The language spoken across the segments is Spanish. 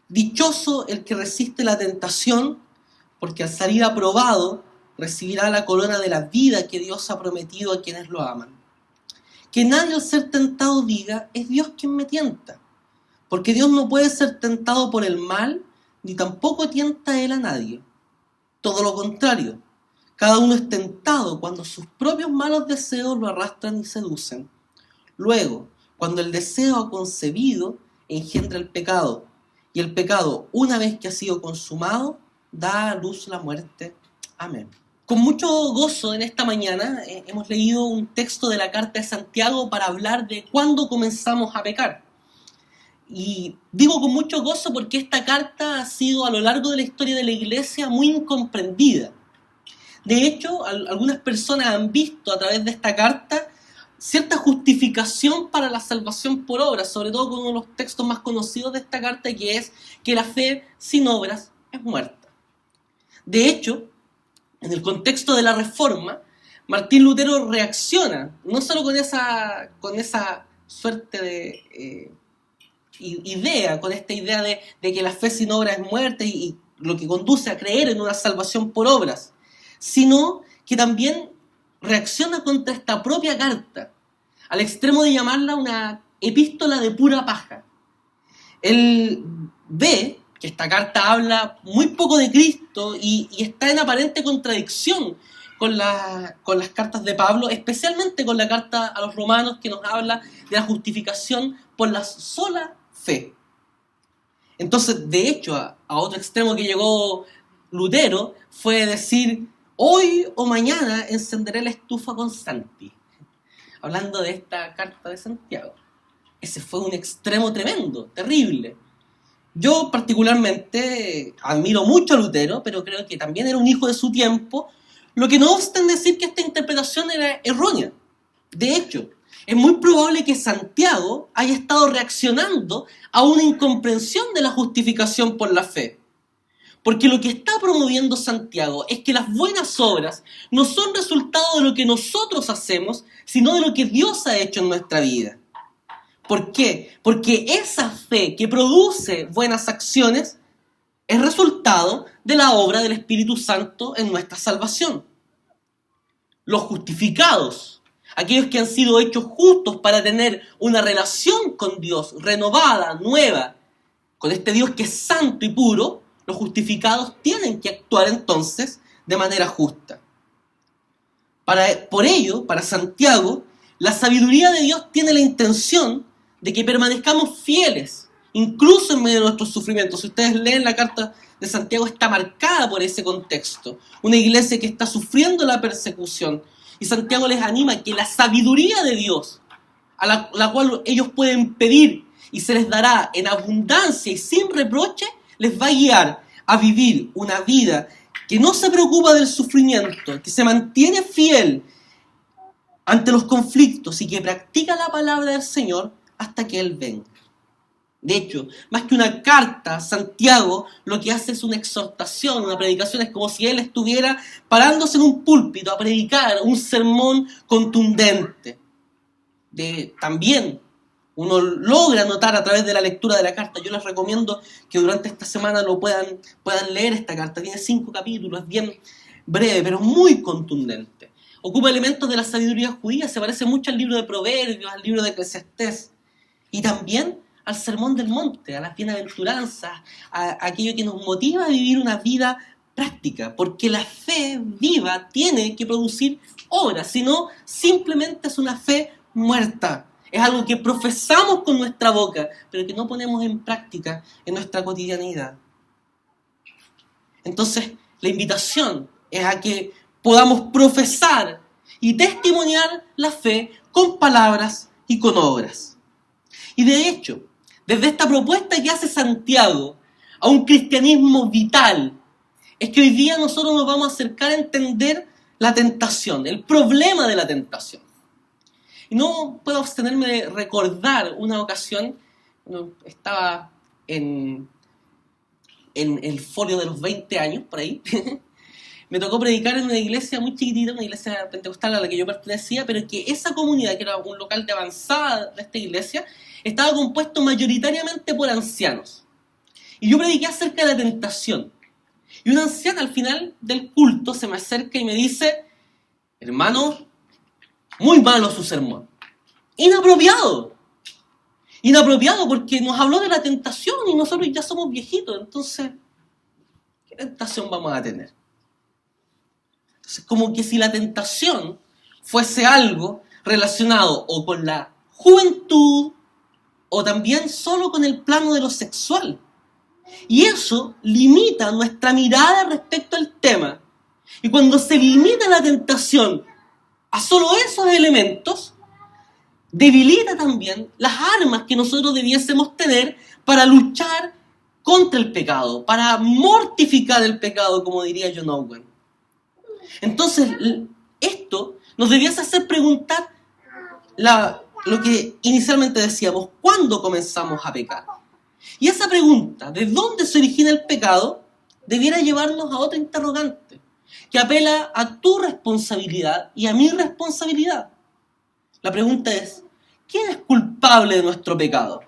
Dichoso el que resiste la tentación, porque al salir aprobado recibirá la corona de la vida que Dios ha prometido a quienes lo aman. Que nadie al ser tentado diga, es Dios quien me tienta, porque Dios no puede ser tentado por el mal, ni tampoco tienta Él a nadie. Todo lo contrario, cada uno es tentado cuando sus propios malos deseos lo arrastran y seducen. Luego, cuando el deseo ha concebido, engendra el pecado, y el pecado, una vez que ha sido consumado, da a luz la muerte. Amén. Con mucho gozo en esta mañana hemos leído un texto de la carta de Santiago para hablar de cuándo comenzamos a pecar. Y digo con mucho gozo porque esta carta ha sido a lo largo de la historia de la iglesia muy incomprendida. De hecho, algunas personas han visto a través de esta carta cierta justificación para la salvación por obras, sobre todo con uno de los textos más conocidos de esta carta, que es que la fe sin obras es muerta. De hecho, en el contexto de la Reforma, Martín Lutero reacciona, no solo con esa suerte de idea, con esta idea de que la fe sin obras es muerta y lo que conduce a creer en una salvación por obras, sino que también reacciona contra esta propia carta, al extremo de llamarla una epístola de pura paja. Él ve que esta carta habla muy poco de Cristo y está en aparente contradicción con las cartas de Pablo, especialmente con la carta a los romanos que nos habla de la justificación por la sola fe. Entonces, de hecho, a otro extremo que llegó Lutero fue decir, hoy o mañana encenderé la estufa con Santi, hablando de esta carta de Santiago. Ese fue un extremo tremendo, terrible. Yo particularmente admiro mucho a Lutero, pero creo que también era un hijo de su tiempo, lo que no obsta en decir que esta interpretación era errónea. De hecho, es muy probable que Santiago haya estado reaccionando a una incomprensión de la justificación por la fe. Porque lo que está promoviendo Santiago es que las buenas obras no son resultado de lo que nosotros hacemos, sino de lo que Dios ha hecho en nuestra vida. ¿Por qué? Porque esa fe que produce buenas acciones es resultado de la obra del Espíritu Santo en nuestra salvación. Los justificados, aquellos que han sido hechos justos para tener una relación con Dios renovada, nueva, con este Dios que es santo y puro, los justificados tienen que actuar entonces de manera justa. Por ello, para Santiago, la sabiduría de Dios tiene la intención de que permanezcamos fieles, incluso en medio de nuestros sufrimientos. Si ustedes leen la carta de Santiago, está marcada por ese contexto. Una iglesia que está sufriendo la persecución. Y Santiago les anima a que la sabiduría de Dios, a la cual ellos pueden pedir y se les dará en abundancia y sin reproche, les va a guiar a vivir una vida que no se preocupa del sufrimiento, que se mantiene fiel ante los conflictos y que practica la palabra del Señor hasta que Él venga. De hecho, más que una carta, Santiago lo que hace es una exhortación, una predicación. Es como si él estuviera parándose en un púlpito a predicar un sermón contundente. También uno logra notar a través de la lectura de la carta. Yo les recomiendo que durante esta semana puedan leer esta carta. Tiene 5 capítulos, es bien breve, pero muy contundente. Ocupa elementos de la sabiduría judía, se parece mucho al libro de Proverbios, al libro de Eclesiastés. Y también al sermón del monte, a las bienaventuranzas, a aquello que nos motiva a vivir una vida práctica, porque la fe viva tiene que producir obras, si no, simplemente es una fe muerta. Es algo que profesamos con nuestra boca, pero que no ponemos en práctica en nuestra cotidianidad. Entonces, la invitación es a que podamos profesar y testimoniar la fe con palabras y con obras. Y de hecho, desde esta propuesta que hace Santiago a un cristianismo vital, es que hoy día nosotros nos vamos a acercar a entender la tentación, el problema de la tentación. Y no puedo abstenerme de recordar una ocasión, estaba en el folio de los 20 años, por ahí, me tocó predicar en una iglesia muy chiquitita, una iglesia pentecostal a la que yo pertenecía, pero que esa comunidad, que era un local de avanzada de esta iglesia, estaba compuesto mayoritariamente por ancianos. Y yo prediqué acerca de la tentación. Y una anciana al final del culto se me acerca y me dice: hermano, muy malo su sermón. Inapropiado. Inapropiado porque nos habló de la tentación y nosotros ya somos viejitos. Entonces, ¿qué tentación vamos a tener? Entonces, como que si la tentación fuese algo relacionado o con la juventud o también solo con el plano de lo sexual. Y eso limita nuestra mirada respecto al tema. Y cuando se limita la tentación a solo esos elementos, debilita también las armas que nosotros debiésemos tener para luchar contra el pecado, para mortificar el pecado, como diría John Owen. Entonces, esto nos debiese hacer preguntar lo que inicialmente decíamos: ¿cuándo comenzamos a pecar? Y esa pregunta, ¿de dónde se origina el pecado?, debiera llevarnos a otra interrogante, que apela a tu responsabilidad y a mi responsabilidad. La pregunta es: ¿quién es culpable de nuestro pecado?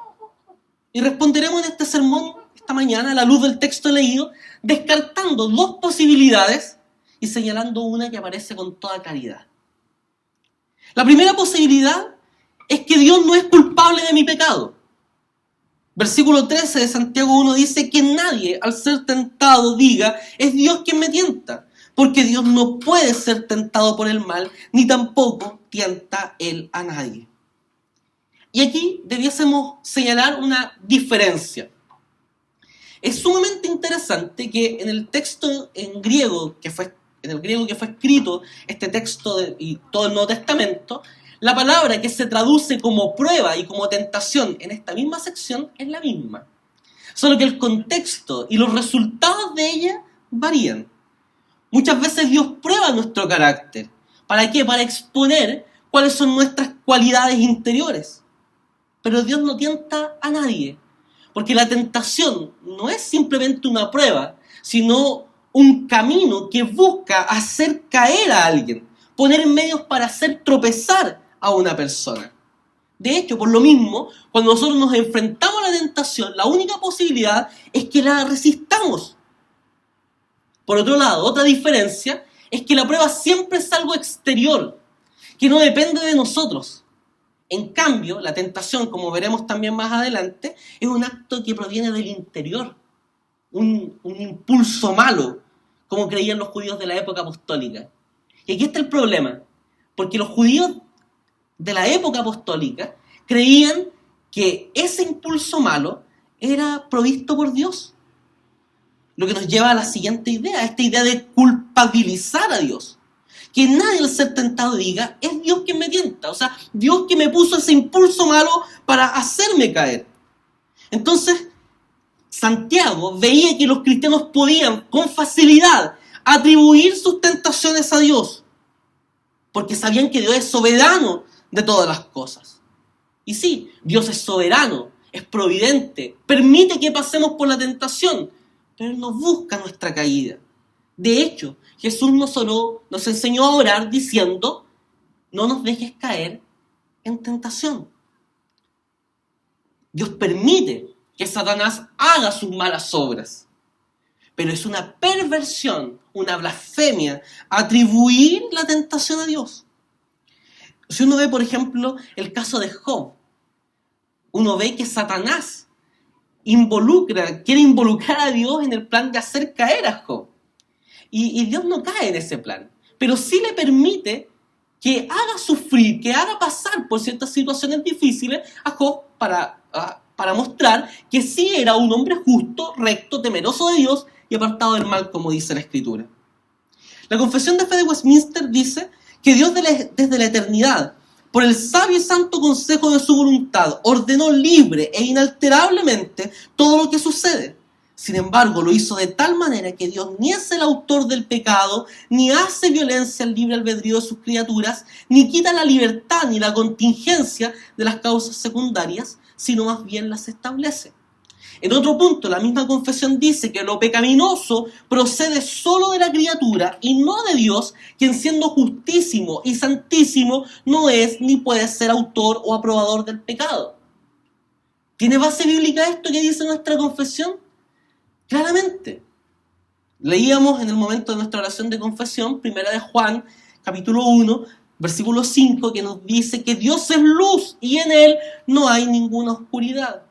Y responderemos en este sermón, esta mañana, a la luz del texto leído, descartando dos posibilidades y señalando una que aparece con toda claridad. La primera posibilidad es que Dios no es culpable de mi pecado. Versículo 13 de Santiago 1 dice que nadie, al ser tentado, diga: es Dios quien me tienta, porque Dios no puede ser tentado por el mal, ni tampoco tienta Él a nadie. Y aquí debiésemos señalar una diferencia. Es sumamente interesante que en el texto en el griego que fue escrito este texto y todo el Nuevo Testamento, la palabra que se traduce como prueba y como tentación en esta misma sección es la misma. Solo que el contexto y los resultados de ella varían. Muchas veces Dios prueba nuestro carácter. ¿Para qué? Para exponer cuáles son nuestras cualidades interiores. Pero Dios no tienta a nadie. Porque la tentación no es simplemente una prueba, sino un camino que busca hacer caer a alguien, poner medios para hacer tropezar a una persona. De hecho, por lo mismo, cuando nosotros nos enfrentamos a la tentación, la única posibilidad es que la resistamos. Por otro lado, otra diferencia es que la prueba siempre es algo exterior, que no depende de nosotros. En cambio, la tentación, como veremos también más adelante, es un acto que proviene del interior, un impulso malo, como creían los judíos de la época apostólica. Y aquí está el problema, porque los judíos de la época apostólica creían que ese impulso malo era provisto por Dios. Lo que nos lleva a la siguiente idea, esta idea de culpabilizar a Dios. Que nadie al ser tentado diga: es Dios quien me tienta, o sea, Dios que me puso ese impulso malo para hacerme caer. Entonces, Santiago veía que los cristianos podían con facilidad atribuir sus tentaciones a Dios, porque sabían que Dios es soberano de todas las cosas. Y sí, Dios es soberano, es providente, permite que pasemos por la tentación, pero Él no busca nuestra caída. De hecho, Jesús nos enseñó a orar diciendo: no nos dejes caer en tentación. Dios permite que Satanás haga sus malas obras, pero es una perversión, una blasfemia, atribuir la tentación a Dios. Si uno ve, por ejemplo, el caso de Job, uno ve que Satanás quiere involucrar a Dios en el plan de hacer caer a Job. Y Dios no cae en ese plan, pero sí le permite que haga sufrir, que haga pasar por ciertas situaciones difíciles a Job para mostrar que sí era un hombre justo, recto, temeroso de Dios y apartado del mal, como dice la Escritura. La Confesión de Fe de Westminster dice que Dios desde la eternidad, por el sabio y santo consejo de su voluntad, ordenó libre e inalterablemente todo lo que sucede. Sin embargo, lo hizo de tal manera que Dios ni es el autor del pecado, ni hace violencia al libre albedrío de sus criaturas, ni quita la libertad ni la contingencia de las causas secundarias, sino más bien las establece. En otro punto, la misma confesión dice que lo pecaminoso procede solo de la criatura y no de Dios, quien siendo justísimo y santísimo no es ni puede ser autor o aprobador del pecado. ¿Tiene base bíblica esto que dice nuestra confesión? Claramente. Leíamos en el momento de nuestra oración de confesión, 1 de Juan, capítulo 1, versículo 5, que nos dice que Dios es luz y en Él no hay ninguna oscuridad.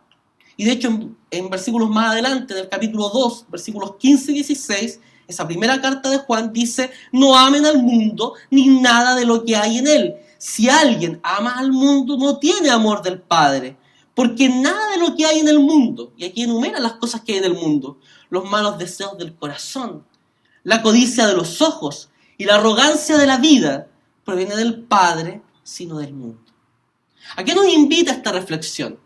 Y de hecho, en versículos más adelante, del capítulo 2, versículos 15 y 16, esa primera carta de Juan dice: no amen al mundo ni nada de lo que hay en él. Si alguien ama al mundo, no tiene amor del Padre, porque nada de lo que hay en el mundo, y aquí enumera las cosas que hay en el mundo: los malos deseos del corazón, la codicia de los ojos y la arrogancia de la vida, proviene del Padre, sino del mundo. ¿A qué nos invita esta reflexión?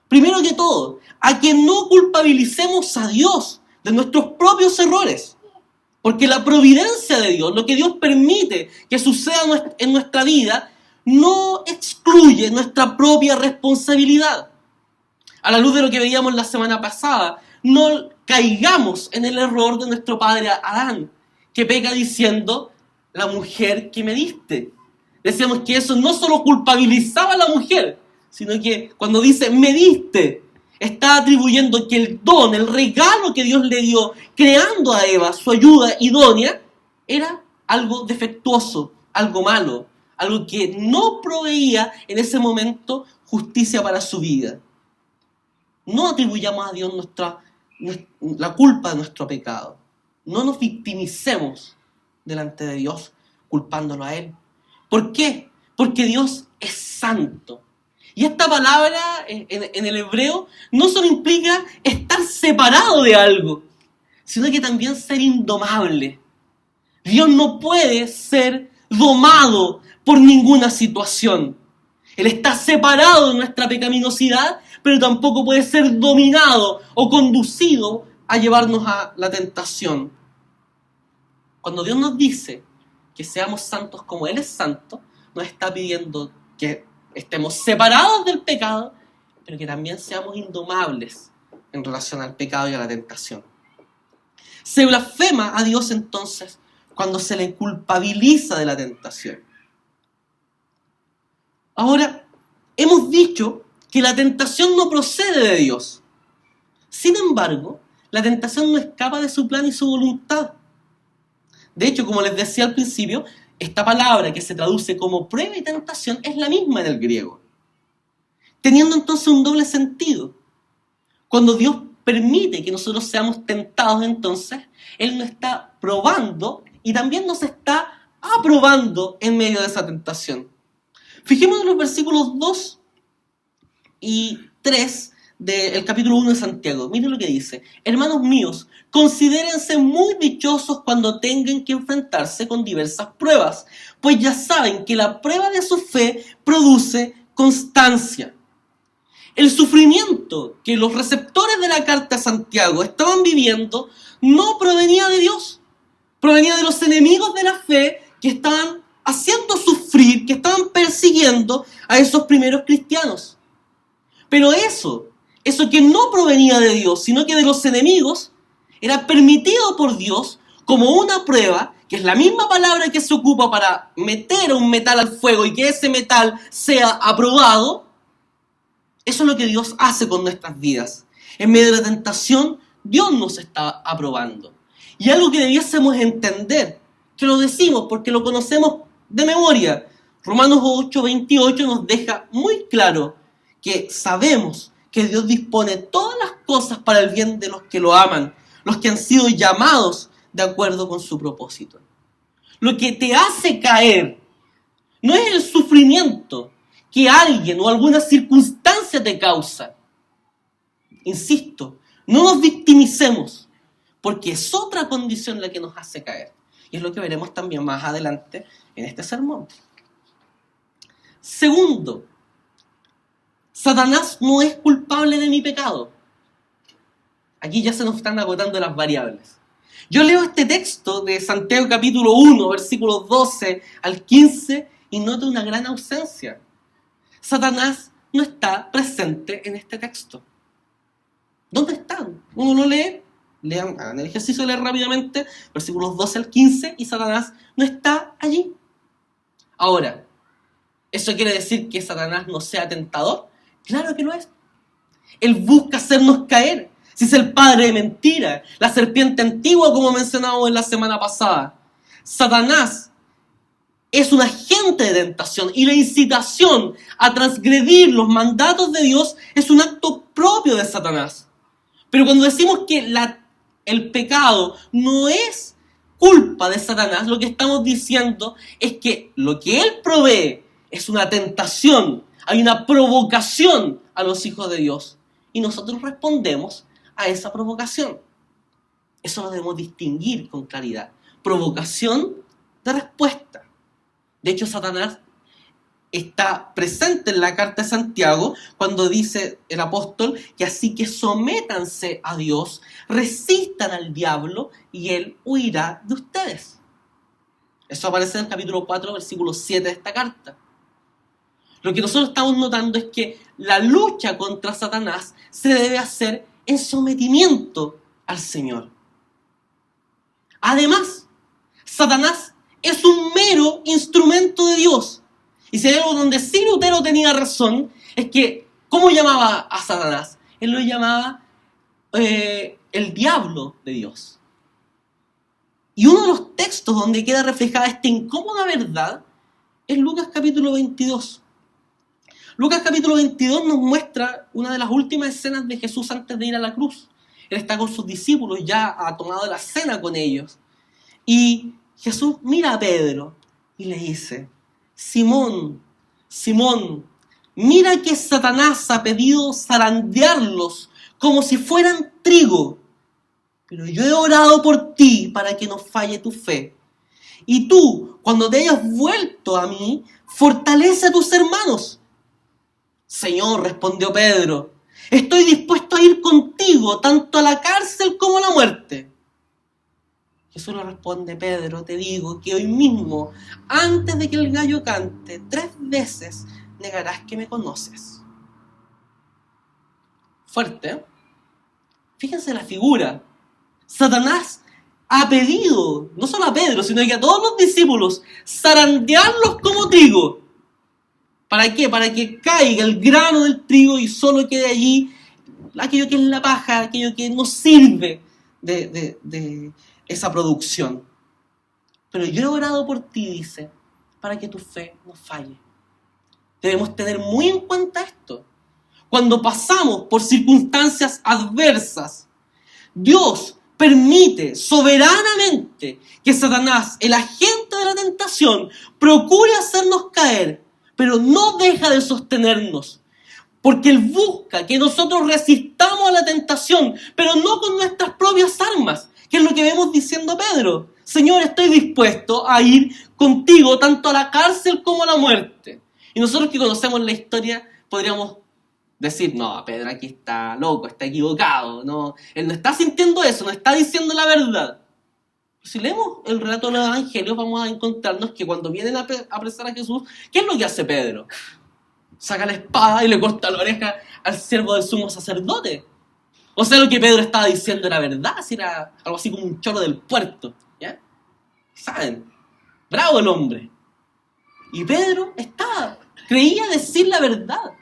Primero que todo, a que no culpabilicemos a Dios de nuestros propios errores. Porque la providencia de Dios, lo que Dios permite que suceda en nuestra vida, no excluye nuestra propia responsabilidad. A la luz de lo que veíamos la semana pasada, no caigamos en el error de nuestro padre Adán, que peca diciendo: la mujer que me diste. Decíamos que eso no solo culpabilizaba a la mujer, sino que cuando dice me diste, está atribuyendo que el don, el regalo que Dios le dio, creando a Eva, su ayuda idónea, era algo defectuoso, algo malo, algo que no proveía en ese momento justicia para su vida. No atribuyamos a Dios la culpa de nuestro pecado. No nos victimicemos delante de Dios culpándolo a Él. ¿Por qué? Porque Dios es santo. Y esta palabra en el hebreo no solo implica estar separado de algo, sino que también ser indomable. Dios no puede ser domado por ninguna situación. Él está separado de nuestra pecaminosidad, pero tampoco puede ser dominado o conducido a llevarnos a la tentación. Cuando Dios nos dice que seamos santos como Él es santo, nos está pidiendo que estemos separados del pecado, pero que también seamos indomables en relación al pecado y a la tentación. Se blasfema a Dios entonces cuando se le culpabiliza de la tentación. Ahora, hemos dicho que la tentación no procede de Dios. Sin embargo, la tentación no escapa de su plan y su voluntad. De hecho, como les decía al principio, esta palabra que se traduce como prueba y tentación es la misma en el griego, teniendo entonces un doble sentido. Cuando Dios permite que nosotros seamos tentados, entonces Él nos está probando y también nos está aprobando en medio de esa tentación. Fijémonos en los versículos 2 y 3 del capítulo 1 de Santiago. Miren lo que dice: hermanos míos, considérense muy dichosos cuando tengan que enfrentarse con diversas pruebas, pues ya saben que la prueba de su fe produce constancia. El sufrimiento que los receptores de la carta a Santiago estaban viviendo no provenía de Dios, provenía de los enemigos de la fe que estaban haciendo sufrir, que estaban persiguiendo a esos primeros cristianos. Pero eso que no provenía de Dios, sino que de los enemigos, era permitido por Dios como una prueba, que es la misma palabra que se ocupa para meter un metal al fuego y que ese metal sea aprobado. Eso es lo que Dios hace con nuestras vidas. En medio de la tentación, Dios nos está aprobando. Y algo que debiésemos entender, que lo decimos porque lo conocemos de memoria. Romanos 8:28 nos deja muy claro que sabemos que Dios dispone todas las cosas para el bien de los que lo aman, los que han sido llamados de acuerdo con su propósito. Lo que te hace caer no es el sufrimiento que alguien o alguna circunstancia te causa. Insisto, no nos victimicemos, porque es otra condición la que nos hace caer. Y es lo que veremos también más adelante en este sermón. Segundo, Satanás no es culpable de mi pecado. Aquí ya se nos están agotando las variables. Yo leo este texto de Santiago capítulo 1, versículos 12 al 15, y noto una gran ausencia. Satanás no está presente en este texto. ¿Dónde están? Uno lo lee, hagan el ejercicio de leer rápidamente, versículos 12 al 15, y Satanás no está allí. Ahora, ¿eso quiere decir que Satanás no sea tentador? Claro que lo es. Él busca hacernos caer. Si es el padre de mentira, la serpiente antigua como mencionábamos en la semana pasada. Satanás es un agente de tentación y la incitación a transgredir los mandatos de Dios es un acto propio de Satanás. Pero cuando decimos que el pecado no es culpa de Satanás, lo que estamos diciendo es que lo que él provee es una tentación, hay una provocación a los hijos de Dios y nosotros respondemos a esa provocación. Eso lo debemos distinguir con claridad. Provocación de respuesta. De hecho, Satanás está presente en la carta de Santiago cuando dice el apóstol que así que sométanse a Dios, resistan al diablo y él huirá de ustedes. Eso aparece en el capítulo 4, versículo 7 de esta carta. Lo que nosotros estamos notando es que la lucha contra Satanás se debe hacer en sometimiento al Señor. Además, Satanás es un mero instrumento de Dios. Y si hay algo donde sí Lutero tenía razón, es que, ¿cómo llamaba a Satanás? Él lo llamaba el diablo de Dios. Y uno de los textos donde queda reflejada esta incómoda verdad es Lucas capítulo 22. Lucas capítulo 22 nos muestra una de las últimas escenas de Jesús antes de ir a la cruz. Él está con sus discípulos, ya ha tomado la cena con ellos. Y Jesús mira a Pedro y le dice: Simón, Simón, mira que Satanás ha pedido zarandearlos como si fueran trigo, pero yo he orado por ti para que no falle tu fe. Y tú, cuando te hayas vuelto a mí, fortalece a tus hermanos. Señor, respondió Pedro, estoy dispuesto a ir contigo tanto a la cárcel como a la muerte. Jesús le responde: Pedro, te digo que hoy mismo, antes de que el gallo cante, 3 veces negarás que me conoces. Fuerte, ¿eh? Fíjense la figura. Satanás ha pedido, no solo a Pedro, sino que a todos los discípulos, zarandearlos como trigo. ¿Para qué? Para que caiga el grano del trigo y solo quede allí aquello que es la paja, aquello que no sirve de esa producción. Pero yo he orado por ti, dice, para que tu fe no falle. Debemos tener muy en cuenta esto. Cuando pasamos por circunstancias adversas, Dios permite soberanamente que Satanás, el agente de la tentación, procure hacernos caer, pero no deja de sostenernos. Porque Él busca que nosotros resistamos a la tentación, pero no con nuestras propias armas, que es lo que vemos diciendo Pedro. Señor, estoy dispuesto a ir contigo tanto a la cárcel como a la muerte. Y nosotros que conocemos la historia podríamos decir: no, Pedro aquí está loco, está equivocado. No, él no está sintiendo eso, no está diciendo la verdad. Si leemos el relato de los evangelios, vamos a encontrarnos que cuando vienen a apresar a Jesús, ¿qué es lo que hace Pedro? Saca la espada y le corta la oreja al siervo del sumo sacerdote. O sea, lo que Pedro estaba diciendo era verdad, si era algo así como un choro del puerto, ¿ya? ¿Saben? Bravo el hombre. Y Pedro creía decir la verdad.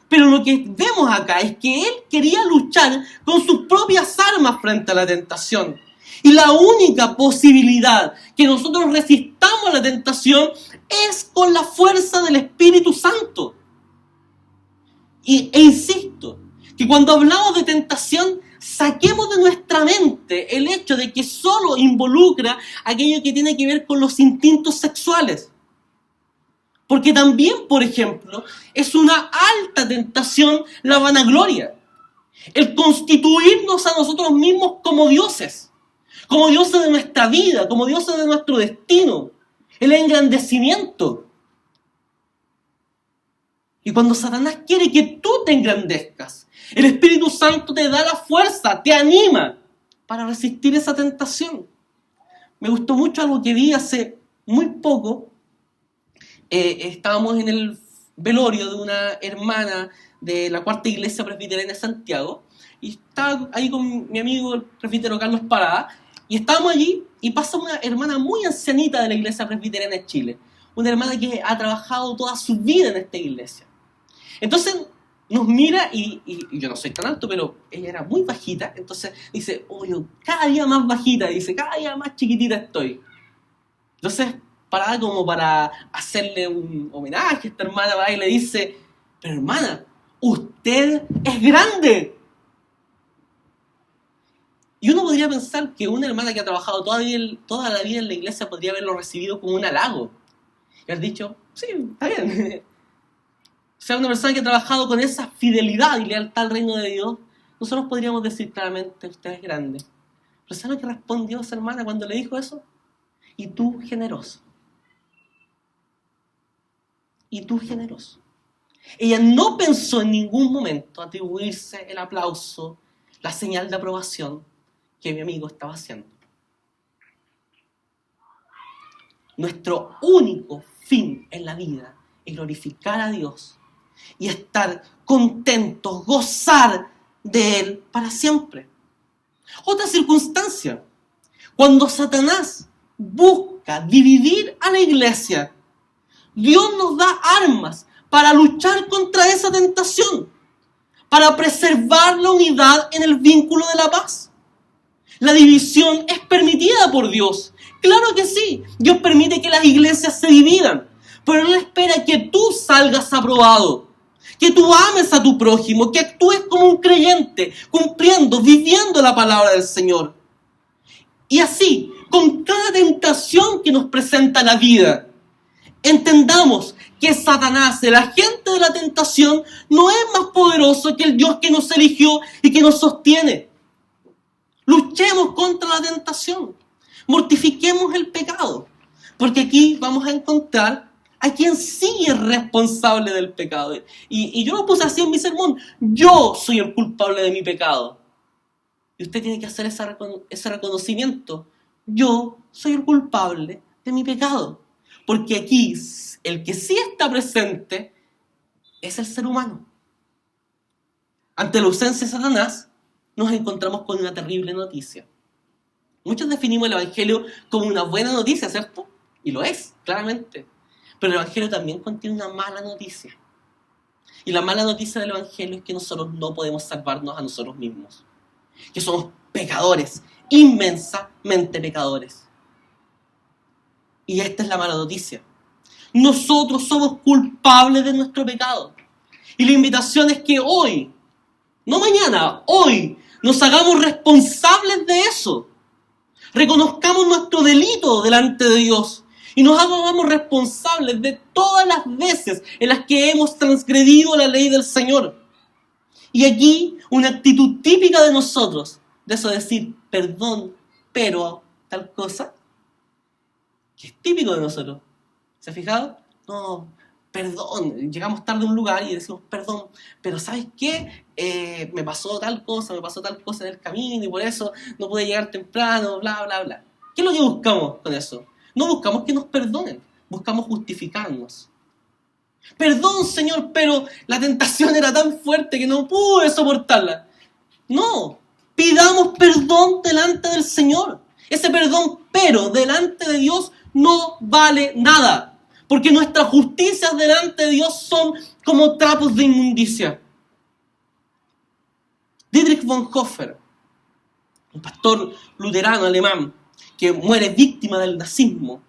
Pero lo que vemos acá es que él quería luchar con sus propias armas frente a la tentación. Y la única posibilidad que nosotros resistamos a la tentación es con la fuerza del Espíritu Santo. E insisto, que cuando hablamos de tentación, saquemos de nuestra mente el hecho de que solo involucra aquello que tiene que ver con los instintos sexuales. Porque también, por ejemplo, es una alta tentación la vanagloria. El constituirnos a nosotros mismos como dioses de nuestra vida, como dioses de nuestro destino. El engrandecimiento. Y cuando Satanás quiere que tú te engrandezcas, el Espíritu Santo te da la fuerza, te anima para resistir esa tentación. Me gustó mucho algo que vi hace muy poco. Estábamos en el velorio de una hermana de la Cuarta Iglesia Presbiteriana de Santiago y estaba ahí con mi amigo el presbítero Carlos Parada y estábamos allí y pasa una hermana muy ancianita de la Iglesia Presbiteriana de Chile, una hermana que ha trabajado toda su vida en esta iglesia. Entonces nos mira y yo no soy tan alto, pero ella era muy bajita, entonces dice, oh, yo cada día más bajita, dice, cada día más chiquitita estoy. Entonces, parada como para hacerle un homenaje a esta hermana, va y le dice, pero hermana, usted es grande. Y uno podría pensar que una hermana que ha trabajado toda la vida en la iglesia podría haberlo recibido como un halago. Y haber dicho, sí, está bien. O sea, una persona que ha trabajado con esa fidelidad y lealtad al reino de Dios, nosotros podríamos decir claramente, usted es grande. Pero ¿sabe lo que respondió esa hermana cuando le dijo eso? Y tú generoso. Y tú generoso. Ella no pensó en ningún momento atribuirse el aplauso, la señal de aprobación que mi amigo estaba haciendo. Nuestro único fin en la vida es glorificar a Dios y estar contentos, gozar de Él para siempre. Otra circunstancia, cuando Satanás busca dividir a la iglesia, Dios nos da armas para luchar contra esa tentación, para preservar la unidad en el vínculo de la paz. La división es permitida por Dios. Claro que sí, Dios permite que las iglesias se dividan, pero no espera que tú salgas aprobado, que tú ames a tu prójimo, que actúes como un creyente, cumpliendo, viviendo la palabra del Señor. Y así, con cada tentación que nos presenta la vida, entendamos que Satanás, el agente de la tentación, no es más poderoso que el Dios que nos eligió y que nos sostiene. Luchemos contra la tentación. Mortifiquemos el pecado. Porque aquí vamos a encontrar a quien sí es responsable del pecado. Y yo lo puse así en mi sermón. Yo soy el culpable de mi pecado. Y usted tiene que hacer ese reconocimiento. Yo soy el culpable de mi pecado. Porque aquí el que sí está presente es el ser humano. Ante la ausencia de Satanás, nos encontramos con una terrible noticia. Muchos definimos el Evangelio como una buena noticia, ¿cierto? Y lo es, claramente. Pero el Evangelio también contiene una mala noticia. Y la mala noticia del Evangelio es que nosotros no podemos salvarnos a nosotros mismos. Que somos pecadores, inmensamente pecadores. Y esta es la mala noticia. Nosotros somos culpables de nuestro pecado. Y la invitación es que hoy, no mañana, hoy, nos hagamos responsables de eso. Reconozcamos nuestro delito delante de Dios y nos hagamos responsables de todas las veces en las que hemos transgredido la ley del Señor. Y aquí una actitud típica de nosotros, de eso decir, perdón, pero tal cosa, que es típico de nosotros. ¿Se ha fijado? No, perdón, llegamos tarde a un lugar y decimos perdón, pero ¿sabes qué? Me pasó tal cosa en el camino y por eso no pude llegar temprano, bla, bla, bla. ¿Qué es lo que buscamos con eso? No buscamos que nos perdonen, buscamos justificarnos. Perdón, Señor, pero la tentación era tan fuerte que no pude soportarla. No, pidamos perdón delante del Señor. Ese perdón, pero delante de Dios no vale nada. Porque nuestras justicias delante de Dios son como trapos de inmundicia. Dietrich Bonhoeffer, un pastor luterano alemán que muere víctima del nazismo,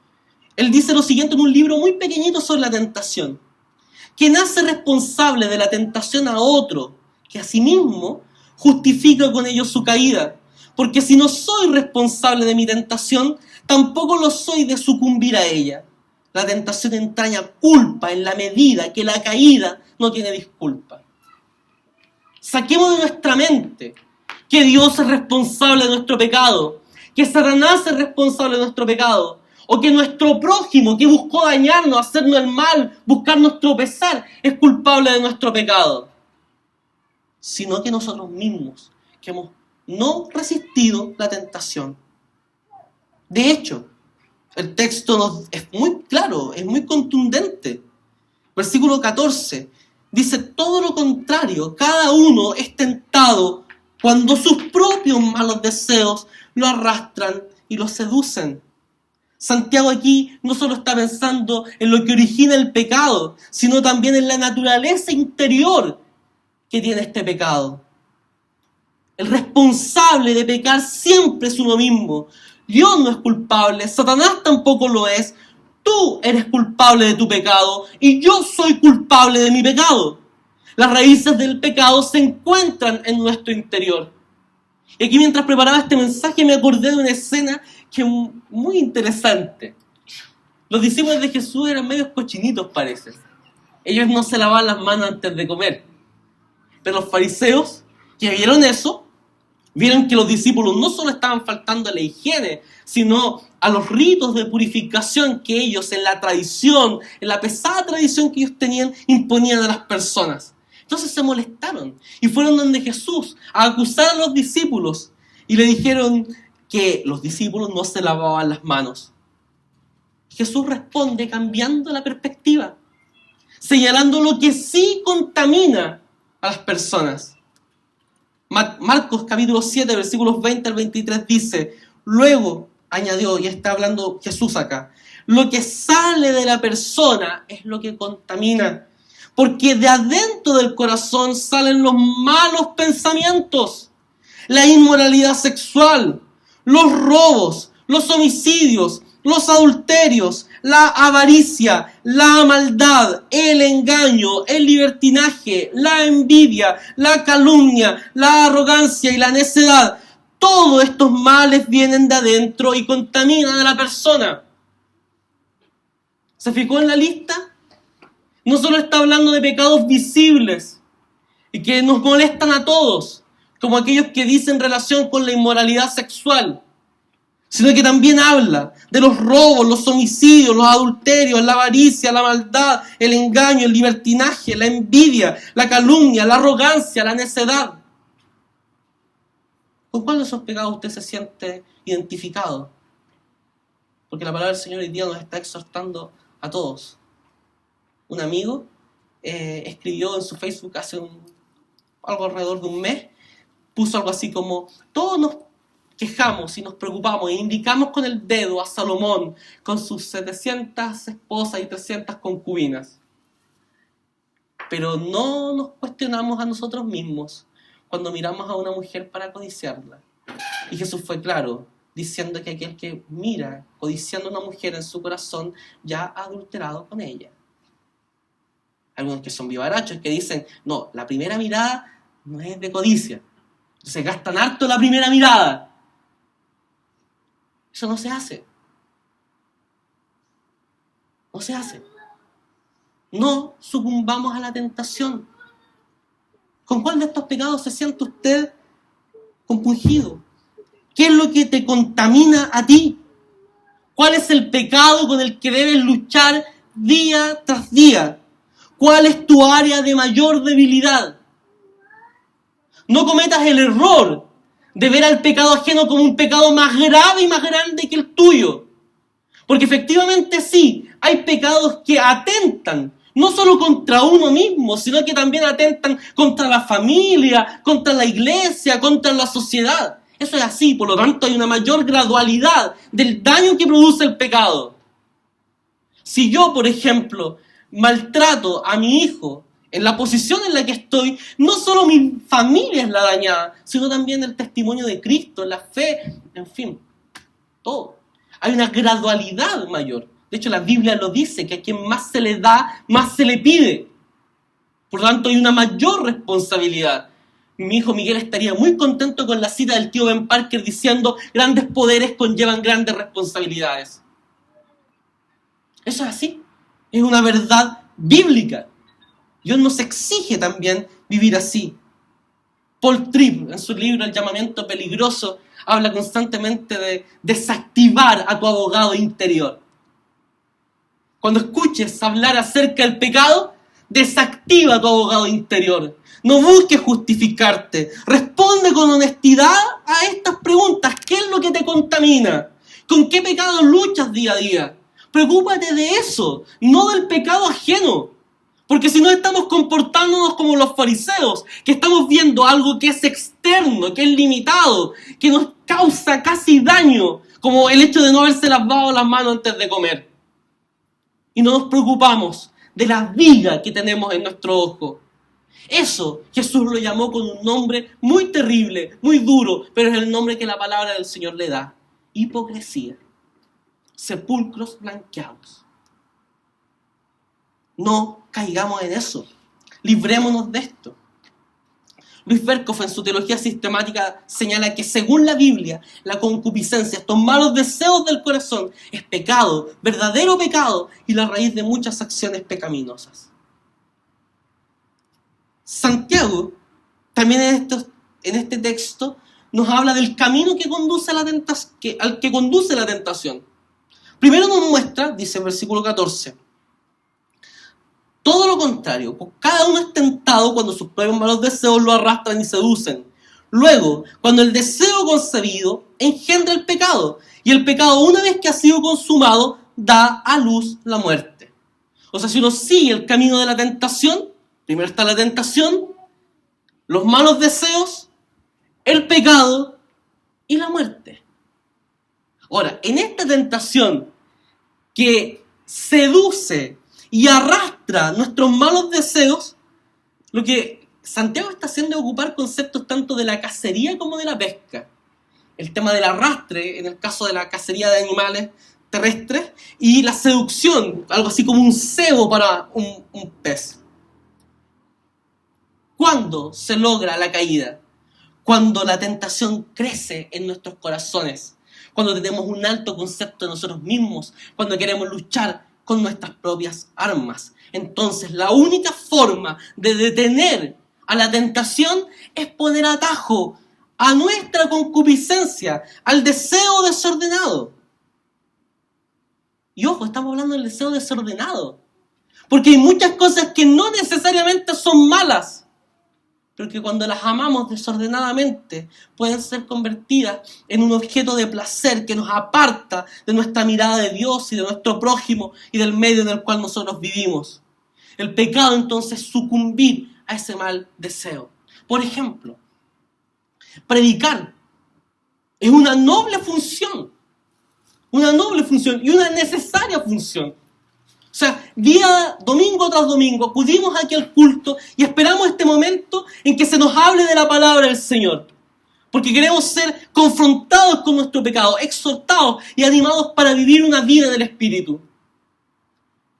él dice lo siguiente en un libro muy pequeñito sobre la tentación. Quien hace responsable de la tentación a otro que a sí mismo, justifica con ello su caída. Porque si no soy responsable de mi tentación, tampoco lo soy de sucumbir a ella. La tentación entraña culpa en la medida que la caída no tiene disculpa. Saquemos de nuestra mente que Dios es responsable de nuestro pecado, que Satanás es responsable de nuestro pecado, o que nuestro prójimo que buscó dañarnos, hacernos el mal, buscarnos tropezar, es culpable de nuestro pecado. Sino que nosotros mismos, que hemos no resistido la tentación. De hecho, el texto es muy claro, es muy contundente. Versículo 14 dice todo lo contrario. Cada uno es tentado cuando sus propios malos deseos lo arrastran y lo seducen. Santiago aquí no solo está pensando en lo que origina el pecado, sino también en la naturaleza interior que tiene este pecado. El responsable de pecar siempre es uno mismo. Dios no es culpable, Satanás tampoco lo es. Tú eres culpable de tu pecado y yo soy culpable de mi pecado. Las raíces del pecado se encuentran en nuestro interior. Y aquí mientras preparaba este mensaje me acordé de una escena que es muy interesante. Los discípulos de Jesús eran medios cochinitos, parece. Ellos no se lavaban las manos antes de comer. Pero los fariseos que vieron eso, vieron que los discípulos no solo estaban faltando a la higiene, sino a los ritos de purificación que ellos en la tradición, en la pesada tradición que ellos tenían, imponían a las personas. Entonces se molestaron y fueron donde Jesús a acusar a los discípulos y le dijeron que los discípulos no se lavaban las manos. Jesús responde cambiando la perspectiva, señalando lo que sí contamina a las personas. Marcos capítulo 7, versículos 20 al 23 dice, luego añadió, y está hablando Jesús acá, lo que sale de la persona es lo que contamina, porque de adentro del corazón salen los malos pensamientos, la inmoralidad sexual, los robos, los homicidios, los adulterios, la avaricia, la maldad, el engaño, el libertinaje, la envidia, la calumnia, la arrogancia y la necedad. Todos estos males vienen de adentro y contaminan a la persona. ¿Se fijó en la lista? No solo está hablando de pecados visibles y que nos molestan a todos, como aquellos que dicen relación con la inmoralidad sexual, sino que también habla de los robos, los homicidios, los adulterios, la avaricia, la maldad, el engaño, el libertinaje, la envidia, la calumnia, la arrogancia, la necedad. ¿Con cuál de esos pecados usted se siente identificado? Porque la palabra del Señor hoy día nos está exhortando a todos. Un amigo escribió en su Facebook hace algo alrededor de un mes, puso algo así como, todos nos quejamos y nos preocupamos e indicamos con el dedo a Salomón con sus 700 esposas y 300 concubinas. Pero no nos cuestionamos a nosotros mismos cuando miramos a una mujer para codiciarla. Y Jesús fue claro, diciendo que aquel que mira codiciando a una mujer en su corazón ya ha adulterado con ella. Algunos que son vivarachos que dicen, no, la primera mirada no es de codicia. Se gastan harto la primera mirada. Eso no se hace. No se hace. No sucumbamos a la tentación. ¿Con cuál de estos pecados se siente usted compungido? ¿Qué es lo que te contamina a ti? ¿Cuál es el pecado con el que debes luchar día tras día? ¿Cuál es tu área de mayor debilidad? No cometas el error de ver al pecado ajeno como un pecado más grave y más grande que el tuyo. Porque efectivamente sí, hay pecados que atentan no solo contra uno mismo, sino que también atentan contra la familia, contra la iglesia, contra la sociedad. Eso es así, por lo tanto hay una mayor gradualidad del daño que produce el pecado. Si yo, por ejemplo, maltrato a mi hijo en la posición en la que estoy, no solo mi familia es la dañada, sino también el testimonio de Cristo, la fe, en fin, todo. Hay una gradualidad mayor. De hecho, la Biblia lo dice, que a quien más se le da, más se le pide. Por lo tanto, hay una mayor responsabilidad. Mi hijo Miguel estaría muy contento con la cita del tío Ben Parker diciendo, grandes poderes conllevan grandes responsabilidades. Eso es así. Es una verdad bíblica. Dios nos exige también vivir así. Paul Tripp, en su libro El llamamiento peligroso, habla constantemente de desactivar a tu abogado interior. Cuando escuches hablar acerca del pecado, desactiva a tu abogado interior. No busques justificarte. Responde con honestidad a estas preguntas. ¿Qué es lo que te contamina? ¿Con qué pecado luchas día a día? Preocúpate de eso, no del pecado ajeno. Porque si no estamos comportándonos como los fariseos, que estamos viendo algo que es externo, que es limitado, que nos causa casi daño, como el hecho de no haberse lavado las manos antes de comer. Y no nos preocupamos de la viga que tenemos en nuestro ojo. Eso Jesús lo llamó con un nombre muy terrible, muy duro, pero es el nombre que la palabra del Señor le da: hipocresía. Sepulcros blanqueados. No caigamos en eso. Librémonos de esto. Luis Berkhoff, en su teología sistemática, señala que según la Biblia, la concupiscencia, estos malos deseos del corazón, es pecado, verdadero pecado, y la raíz de muchas acciones pecaminosas. Santiago, también en este texto, nos habla del camino que conduce a al que conduce la tentación. Primero nos muestra, dice el versículo 14, todo lo contrario, cada uno es tentado cuando sus propios malos deseos lo arrastran y seducen. Luego, cuando el deseo concebido engendra el pecado, y el pecado, una vez que ha sido consumado, da a luz la muerte. O sea, si uno sigue el camino de la tentación, primero está la tentación, los malos deseos, el pecado y la muerte. Ahora, en esta tentación que seduce y arrastra nuestros malos deseos, lo que Santiago está haciendo es ocupar conceptos tanto de la cacería como de la pesca. El tema del arrastre, en el caso de la cacería de animales terrestres, y la seducción, algo así como un cebo para un pez. ¿Cuándo se logra la caída? Cuando la tentación crece en nuestros corazones, cuando tenemos un alto concepto de nosotros mismos, cuando queremos luchar con nuestras propias armas. Entonces, la única forma de detener a la tentación es poner atajo a nuestra concupiscencia, al deseo desordenado. Y ojo, estamos hablando del deseo desordenado, porque hay muchas cosas que no necesariamente son malas, pero que cuando las amamos desordenadamente pueden ser convertidas en un objeto de placer que nos aparta de nuestra mirada de Dios y de nuestro prójimo y del medio en el cual nosotros vivimos. El pecado entonces es sucumbir a ese mal deseo. Por ejemplo, predicar es una noble función y una necesaria función. O sea, domingo tras domingo, acudimos aquí al culto y esperamos este momento en que se nos hable de la palabra del Señor. Porque queremos ser confrontados con nuestro pecado, exhortados y animados para vivir una vida del Espíritu.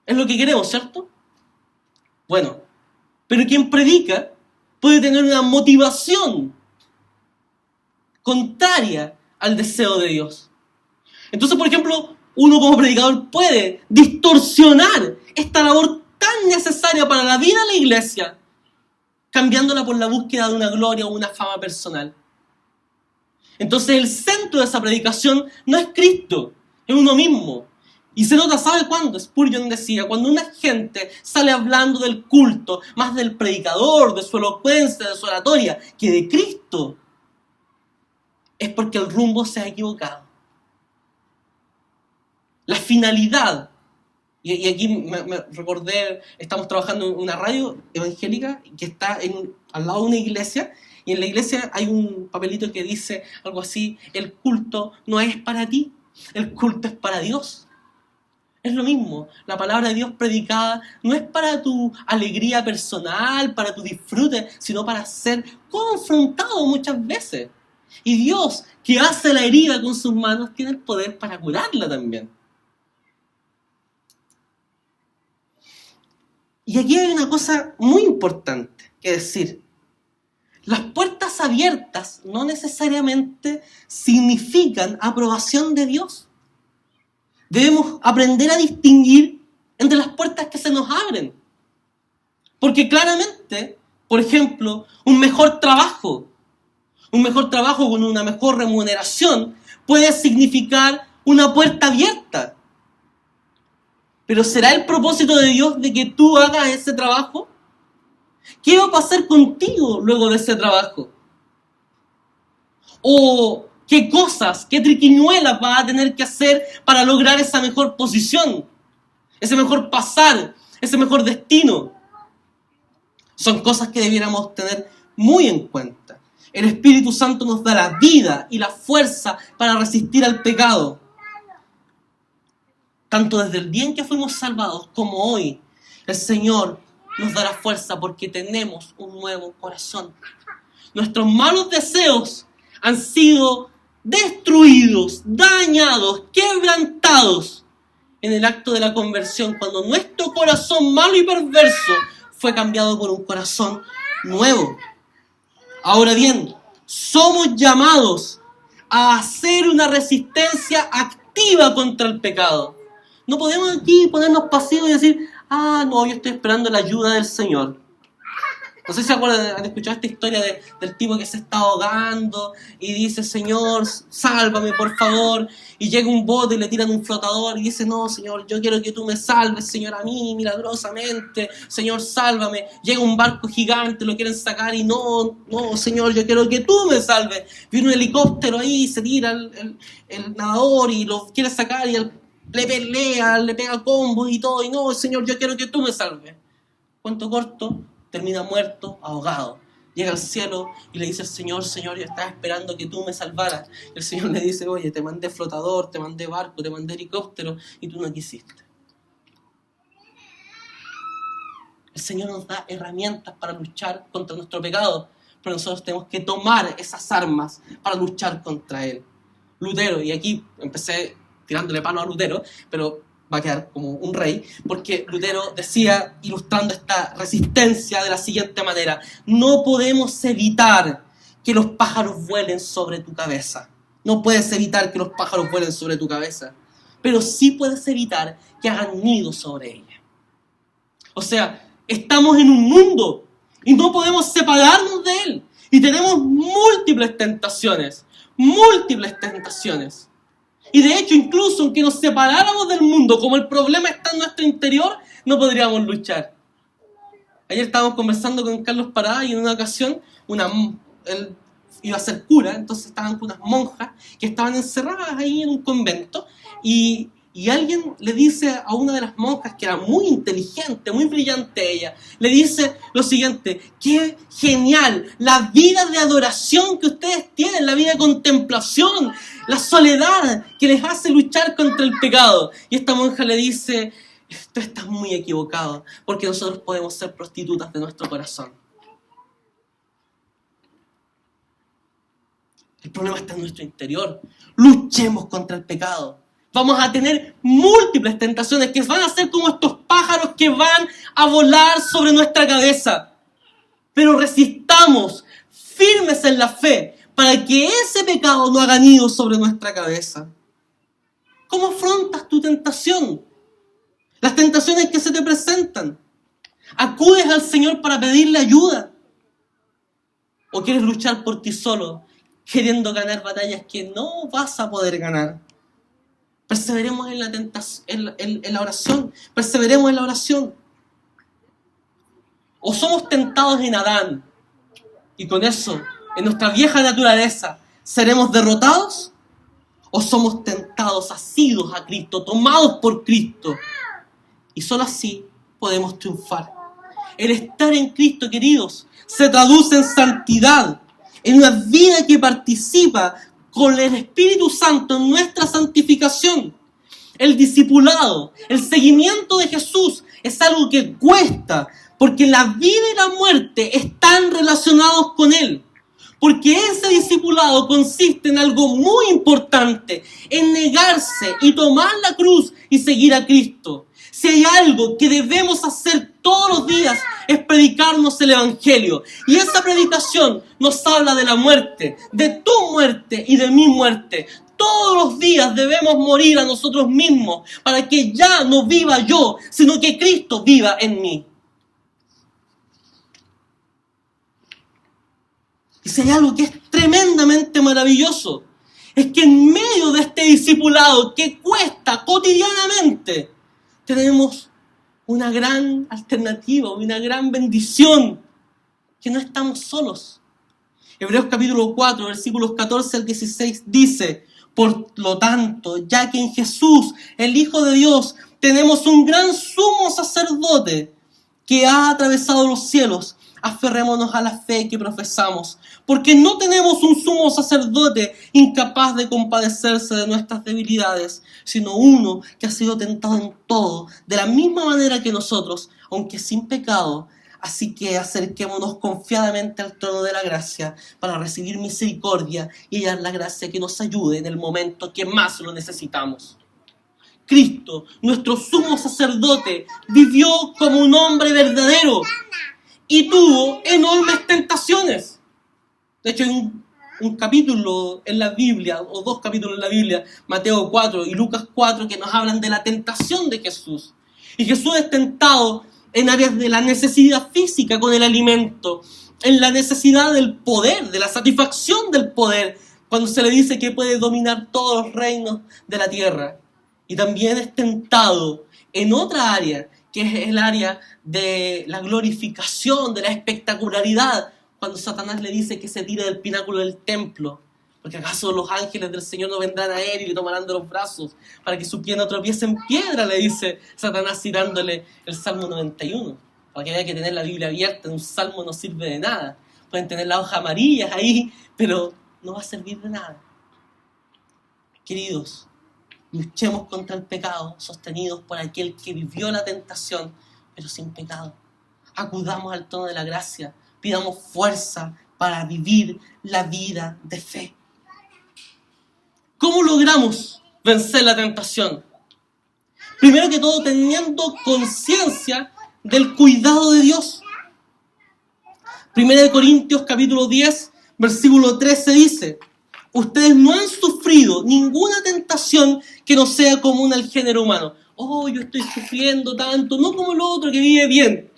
Es lo que queremos, ¿cierto? Bueno, pero quien predica puede tener una motivación contraria al deseo de Dios. Entonces, por ejemplo, uno como predicador puede distorsionar esta labor tan necesaria para la vida de la iglesia, cambiándola por la búsqueda de una gloria o una fama personal. Entonces el centro de esa predicación no es Cristo, es uno mismo. Y se nota, ¿sabe cuándo? Spurgeon decía, cuando una gente sale hablando del culto, más del predicador, de su elocuencia, de su oratoria, que de Cristo, es porque el rumbo se ha equivocado. La finalidad, y aquí me recordé, estamos trabajando en una radio evangélica que está al lado de una iglesia, y en la iglesia hay un papelito que dice algo así: el culto no es para ti, el culto es para Dios. Es lo mismo, la palabra de Dios predicada no es para tu alegría personal, para tu disfrute, sino para ser confrontado muchas veces. Y Dios, que hace la herida con sus manos, tiene el poder para curarla también. Y aquí hay una cosa muy importante que decir. Las puertas abiertas no necesariamente significan aprobación de Dios. Debemos aprender a distinguir entre las puertas que se nos abren. Porque claramente, por ejemplo, un mejor trabajo con una mejor remuneración puede significar una puerta abierta. Pero ¿será el propósito de Dios de que tú hagas ese trabajo? ¿Qué va a pasar contigo luego de ese trabajo? ¿O qué cosas, qué triquiñuelas vas a tener que hacer para lograr esa mejor posición? Ese mejor pasar, ese mejor destino. Son cosas que debiéramos tener muy en cuenta. El Espíritu Santo nos da la vida y la fuerza para resistir al pecado. Tanto desde el día en que fuimos salvados como hoy, el Señor nos dará fuerza porque tenemos un nuevo corazón. Nuestros malos deseos han sido destruidos, dañados, quebrantados en el acto de la conversión, cuando nuestro corazón malo y perverso fue cambiado por un corazón nuevo. Ahora bien, somos llamados a hacer una resistencia activa contra el pecado. No podemos aquí ponernos pasivos y decir, no, yo estoy esperando la ayuda del Señor. No sé si han escuchado esta historia del tipo que se está ahogando y dice, Señor, sálvame por favor. Y llega un bote y le tiran un flotador y dice, no, Señor, yo quiero que tú me salves, Señor, a mí, milagrosamente. Señor, sálvame. Llega un barco gigante, lo quieren sacar y no, Señor, yo quiero que tú me salves. Viene un helicóptero ahí, se tira el nadador y lo quiere sacar y él le pelea, le pega combos y todo. Y no, Señor, yo quiero que tú me salves. Cuento corto, termina muerto, ahogado. Llega al cielo y le dice al Señor, Señor, yo estaba esperando que tú me salvaras. Y el Señor le dice, oye, te mandé flotador, te mandé barco, te mandé helicóptero y tú no quisiste. El Señor nos da herramientas para luchar contra nuestro pecado, pero nosotros tenemos que tomar esas armas para luchar contra él. Lutero, y aquí empecé tirándole palo a Lutero, pero va a quedar como un rey, porque Lutero decía, ilustrando esta resistencia de la siguiente manera: no podemos evitar que los pájaros vuelen sobre tu cabeza. No puedes evitar que los pájaros vuelen sobre tu cabeza, pero sí puedes evitar que hagan nido sobre ella. O sea, estamos en un mundo y no podemos separarnos de él. Y tenemos múltiples tentaciones. Y de hecho, incluso aunque nos separáramos del mundo, como el problema está en nuestro interior, no podríamos luchar. Ayer estábamos conversando con Carlos Parada y en una ocasión, él iba a ser cura, entonces estaban con unas monjas que estaban encerradas ahí en un convento y alguien le dice a una de las monjas, que era muy inteligente, muy brillante ella, le dice lo siguiente: ¡qué genial! La vida de adoración que ustedes tienen, la vida de contemplación, la soledad que les hace luchar contra el pecado. Y esta monja le dice: tú estás muy equivocado, porque nosotros podemos ser prostitutas de nuestro corazón. El problema está en nuestro interior. Luchemos contra el pecado. Vamos a tener múltiples tentaciones que van a ser como estos pájaros que van a volar sobre nuestra cabeza. Pero resistamos, firmes en la fe, para que ese pecado no haga nido sobre nuestra cabeza. ¿Cómo afrontas tu tentación? Las tentaciones que se te presentan. ¿Acudes al Señor para pedirle ayuda? ¿O quieres luchar por ti solo, queriendo ganar batallas que no vas a poder ganar? Perseveremos en la tentación, en la oración. Perseveremos en la oración. O somos tentados en Adán, y con eso, en nuestra vieja naturaleza, seremos derrotados. O somos tentados, asidos a Cristo, tomados por Cristo. Y solo así podemos triunfar. El estar en Cristo, queridos, se traduce en santidad, en una vida que participa con el Espíritu Santo en nuestra santificación. El discipulado, el seguimiento de Jesús es algo que cuesta, porque la vida y la muerte están relacionados con Él. Porque ese discipulado consiste en algo muy importante, en negarse y tomar la cruz y seguir a Cristo. Si hay algo que debemos hacer todos los días, es predicarnos el Evangelio. Y esa predicación nos habla de la muerte, de tu muerte y de mi muerte. Todos los días debemos morir a nosotros mismos para que ya no viva yo, sino que Cristo viva en mí. Y si hay algo que es tremendamente maravilloso, es que en medio de este discipulado que cuesta cotidianamente, tenemos una gran alternativa, una gran bendición, que no estamos solos. Hebreos capítulo 4, versículos 14 al 16 dice: por lo tanto, ya que en Jesús, el Hijo de Dios, tenemos un gran sumo sacerdote que ha atravesado los cielos, aferrémonos a la fe que profesamos, porque no tenemos un sumo sacerdote incapaz de compadecerse de nuestras debilidades, sino uno que ha sido tentado en todo, de la misma manera que nosotros, aunque sin pecado. Así que acerquémonos confiadamente al trono de la gracia para recibir misericordia y hallar la gracia que nos ayude en el momento que más lo necesitamos. Cristo, nuestro sumo sacerdote, vivió como un hombre verdadero y tuvo enormes tentaciones. De hecho, hay un capítulo en la Biblia, o dos capítulos en la Biblia, Mateo 4 y Lucas 4, que nos hablan de la tentación de Jesús. Y Jesús es tentado en áreas de la necesidad física con el alimento, en la necesidad del poder, de la satisfacción del poder, cuando se le dice que puede dominar todos los reinos de la tierra. Y también es tentado en otra área, que es el área de la glorificación, de la espectacularidad, cuando Satanás le dice que se tire del pináculo del templo, porque acaso los ángeles del Señor no vendrán a él y le tomarán de los brazos para que su pie no tropiece en piedra, le dice Satanás citándole el Salmo 91. Para que haya que tener la Biblia abierta, un salmo no sirve de nada. Pueden tener las hojas amarillas ahí, pero no va a servir de nada. Queridos, luchemos contra el pecado, sostenidos por aquel que vivió la tentación, pero sin pecado. Acudamos al trono de la gracia, pidamos fuerza para vivir la vida de fe. ¿Cómo logramos vencer la tentación? Primero que todo, teniendo conciencia del cuidado de Dios. 1 Corintios capítulo 10, versículo 13 dice: ustedes no han sufrido ninguna tentación que no sea común al género humano. Oh, yo estoy sufriendo tanto, no como el otro que vive bien.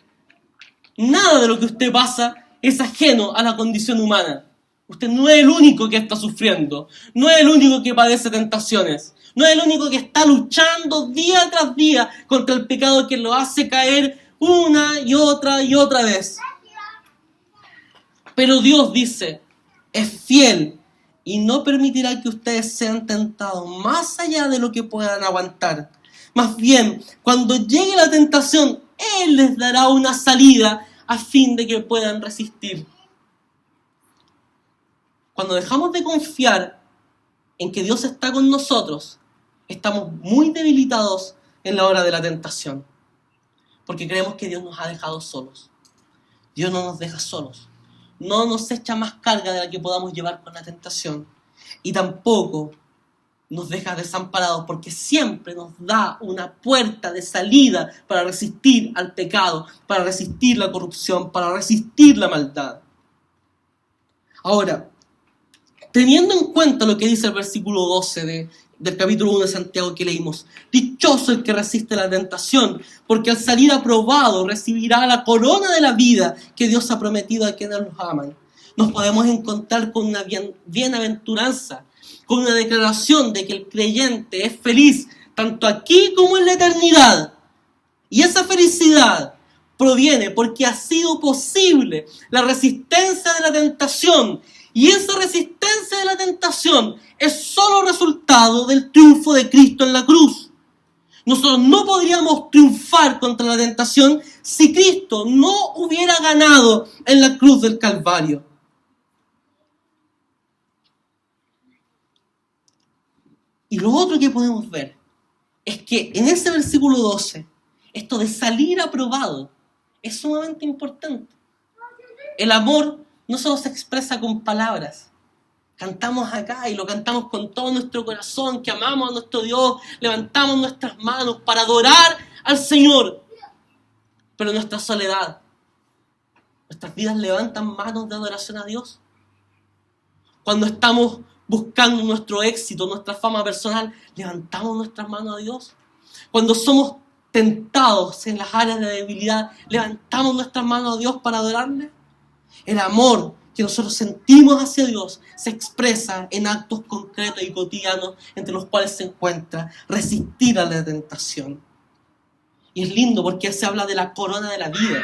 Nada de lo que usted pasa es ajeno a la condición humana. Usted no es el único que está sufriendo, no es el único que padece tentaciones, no es el único que está luchando día tras día contra el pecado que lo hace caer una y otra vez. Pero Dios dice, es fiel y no permitirá que ustedes sean tentados más allá de lo que puedan aguantar. Más bien, cuando llegue la tentación, Él les dará una salida a fin de que puedan resistir. Cuando dejamos de confiar en que Dios está con nosotros, estamos muy debilitados en la hora de la tentación. Porque creemos que Dios nos ha dejado solos. Dios no nos deja solos. No nos echa más carga de la que podamos llevar con la tentación. Y tampoco nos deja desamparados, porque siempre nos da una puerta de salida para resistir al pecado, para resistir la corrupción, para resistir la maldad. Ahora, teniendo en cuenta lo que dice el versículo 12 del capítulo 1 de Santiago que leímos: dichoso el que resiste la tentación, porque al salir aprobado recibirá la corona de la vida que Dios ha prometido a quienes los aman. Nos podemos encontrar con una bienaventuranza, con una declaración de que el creyente es feliz tanto aquí como en la eternidad. Y esa felicidad proviene porque ha sido posible la resistencia de la tentación. Y esa resistencia de la tentación es solo resultado del triunfo de Cristo en la cruz. Nosotros no podríamos triunfar contra la tentación si Cristo no hubiera ganado en la cruz del Calvario. Y lo otro que podemos ver es que en ese versículo 12, esto de salir aprobado es sumamente importante. El amor no solo se expresa con palabras. Cantamos acá y lo cantamos con todo nuestro corazón, que amamos a nuestro Dios, levantamos nuestras manos para adorar al Señor. Pero en nuestra soledad, nuestras vidas levantan manos de adoración a Dios. Cuando estamos buscando nuestro éxito, nuestra fama personal, levantamos nuestras manos a Dios. Cuando somos tentados en las áreas de debilidad, levantamos nuestras manos a Dios para adorarle. El amor que nosotros sentimos hacia Dios se expresa en actos concretos y cotidianos, entre los cuales se encuentra resistir a la tentación. Y es lindo porque se habla de la corona de la vida.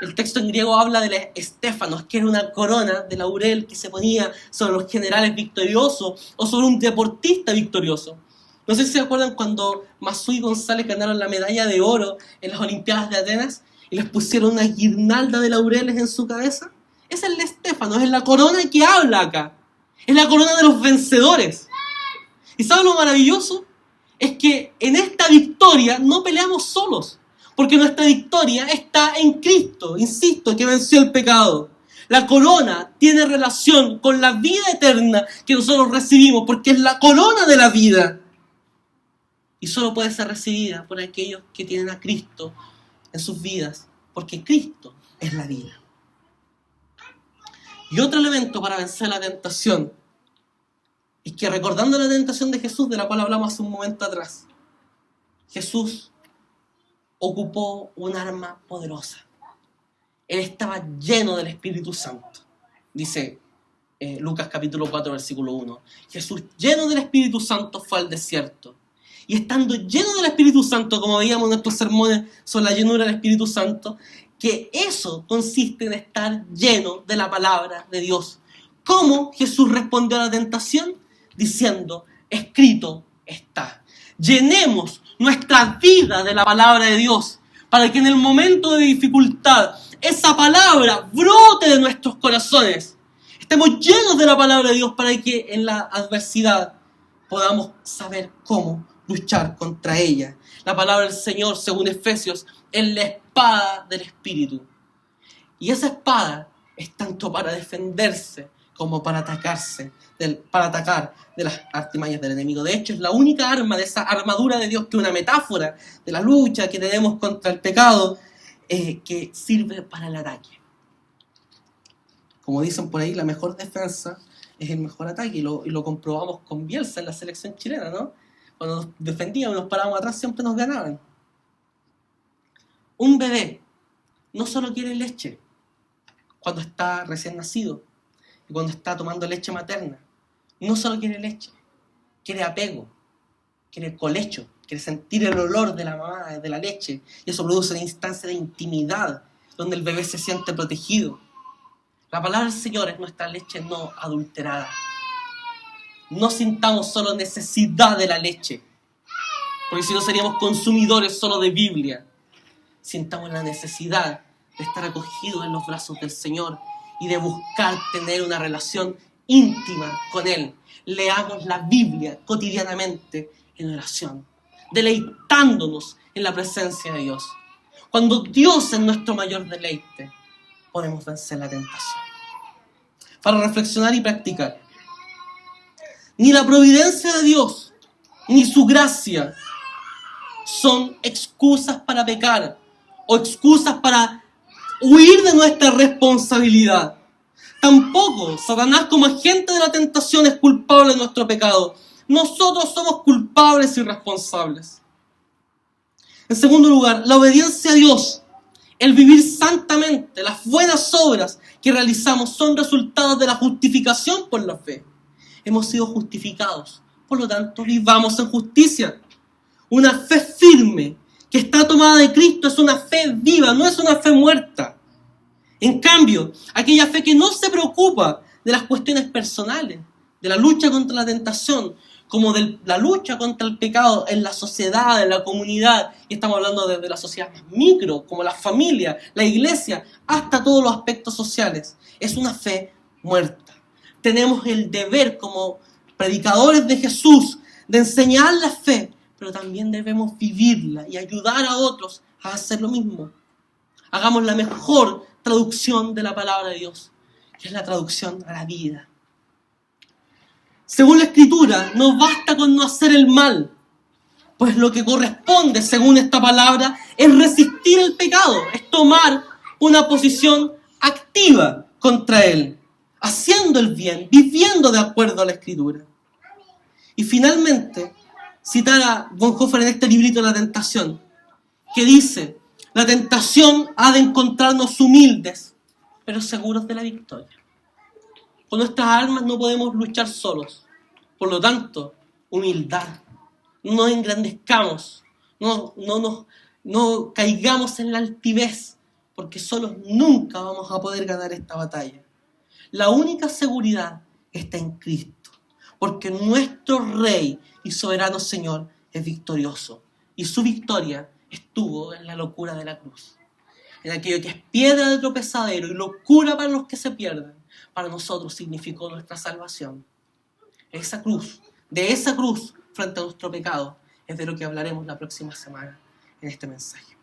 El texto en griego habla de la estéfanos, que era una corona de laurel que se ponía sobre los generales victoriosos o sobre un deportista victorioso. No sé si se acuerdan cuando Masú y González ganaron la medalla de oro en las Olimpiadas de Atenas y les pusieron una guirnalda de laureles en su cabeza. Es el estéfano, es la corona que habla acá. Es la corona de los vencedores. ¿Y saben lo maravilloso? Es que en esta victoria no peleamos solos, porque nuestra victoria está en Cristo, insisto, que venció el pecado. La corona tiene relación con la vida eterna que nosotros recibimos, porque es la corona de la vida. Y solo puede ser recibida por aquellos que tienen a Cristo en sus vidas, porque Cristo es la vida. Y otro elemento para vencer la tentación es que, recordando la tentación de Jesús, de la cual hablamos hace un momento atrás, Jesús ocupó un arma poderosa. Él estaba lleno del Espíritu Santo. Dice Lucas capítulo 4, versículo 1. Jesús, lleno del Espíritu Santo, fue al desierto. Y estando lleno del Espíritu Santo, como veíamos en nuestros sermones sobre la llenura del Espíritu Santo, que eso consiste en estar lleno de la palabra de Dios. ¿Cómo Jesús respondió a la tentación? Diciendo, escrito está. Llenemos nuestra vida de la palabra de Dios, para que en el momento de dificultad esa palabra brote de nuestros corazones. Estemos llenos de la palabra de Dios para que en la adversidad podamos saber cómo luchar contra ella. La palabra del Señor, según Efesios, es la espada del Espíritu. Y esa espada es tanto para defenderse como para atacar de las artimañas del enemigo. De hecho, es la única arma de esa armadura de Dios, que es una metáfora de la lucha que tenemos contra el pecado, que sirve para el ataque. Como dicen por ahí, la mejor defensa es el mejor ataque, y lo comprobamos con Bielsa en la selección chilena, ¿no? Cuando nos defendíamos y nos parábamos atrás, siempre nos ganaban. Un bebé no solo quiere leche cuando está recién nacido y cuando está tomando leche materna. No solo quiere leche, quiere apego, quiere colecho, quiere sentir el olor de la mamá, de la leche. Y eso produce una instancia de intimidad donde el bebé se siente protegido. La palabra del Señor es nuestra leche no adulterada. No sintamos solo necesidad de la leche, porque si no seríamos consumidores solo de Biblia. Sintamos la necesidad de estar acogidos en los brazos del Señor y de buscar tener una relación íntima con Él. Leamos la Biblia cotidianamente en oración, deleitándonos en la presencia de Dios. Cuando Dios es nuestro mayor deleite, podemos vencer la tentación. Para reflexionar y practicar. Ni la providencia de Dios, ni su gracia son excusas para pecar o excusas para huir de nuestra responsabilidad. Tampoco Satanás, como agente de la tentación, es culpable de nuestro pecado. Nosotros somos culpables y responsables. En segundo lugar, la obediencia a Dios, el vivir santamente, las buenas obras que realizamos son resultados de la justificación por la fe. Hemos sido justificados, por lo tanto vivamos en justicia. Una fe firme que está tomada de Cristo es una fe viva, no es una fe muerta. En cambio, aquella fe que no se preocupa de las cuestiones personales, de la lucha contra la tentación, como de la lucha contra el pecado en la sociedad, en la comunidad, y estamos hablando desde la sociedad más micro, como la familia, la iglesia, hasta todos los aspectos sociales, es una fe muerta. Tenemos el deber como predicadores de Jesús de enseñar la fe, pero también debemos vivirla y ayudar a otros a hacer lo mismo. Hagamos la mejor traducción de la palabra de Dios, que es la traducción a la vida. Según la Escritura, no basta con no hacer el mal, pues lo que corresponde, según esta palabra, es resistir el pecado, es tomar una posición activa contra él, haciendo el bien, viviendo de acuerdo a la Escritura. Y finalmente, citar a Bonhoeffer en este librito La Tentación, que dice: la tentación ha de encontrarnos humildes, pero seguros de la victoria. Con nuestras armas no podemos luchar solos. Por lo tanto, humildad. No engrandezcamos, no caigamos en la altivez, porque solos nunca vamos a poder ganar esta batalla. La única seguridad está en Cristo, porque nuestro Rey y soberano Señor es victorioso, y su victoria estuvo en la locura de la cruz. en aquello que es piedra de tropezadero y locura para los que se pierden, para nosotros significó nuestra salvación. Esa cruz, de esa cruz frente a nuestro pecado, es de lo que hablaremos la próxima semana en este mensaje.